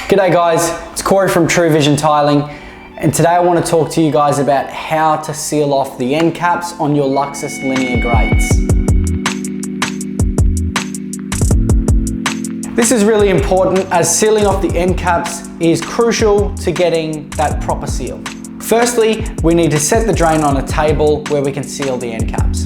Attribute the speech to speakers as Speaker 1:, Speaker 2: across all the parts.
Speaker 1: G'day guys, it's Corey from True Vision Tiling, and today I want to talk to you guys about how to seal off the end caps on your Lauxes linear grates. This is really important as sealing off the end caps is crucial to getting that proper seal. Firstly, we need to set the drain on a table where we can seal the end caps.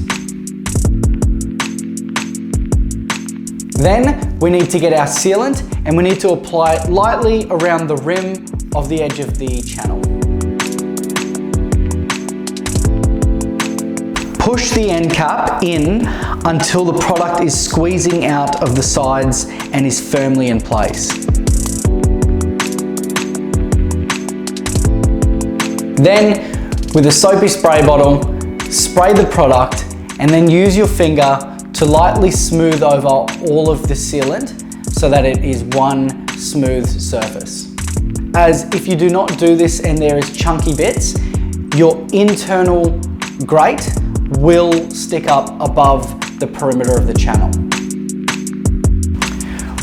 Speaker 1: Then we need to get our sealant and we need to apply it lightly around the rim of the edge of the channel. Push the end cap in until the product is squeezing out of the sides and is firmly in place. Then, with a soapy spray bottle, spray the product and then use your finger to lightly smooth over all of the sealant so that it is one smooth surface. As if you do not do this and there is chunky bits, your internal grate will stick up above the perimeter of the channel.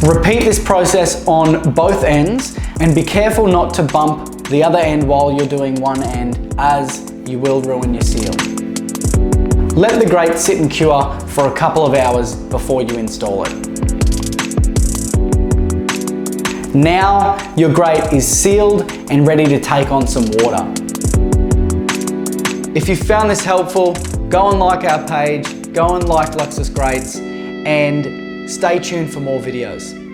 Speaker 1: Repeat this process on both ends and be careful not to bump the other end while you're doing one end, as you will ruin your seal. Let the grate sit and cure for a couple of hours before you install it. Now your grate is sealed and ready to take on some water. If you found this helpful, go and like our page, go and like Lauxes Grates, and stay tuned for more videos.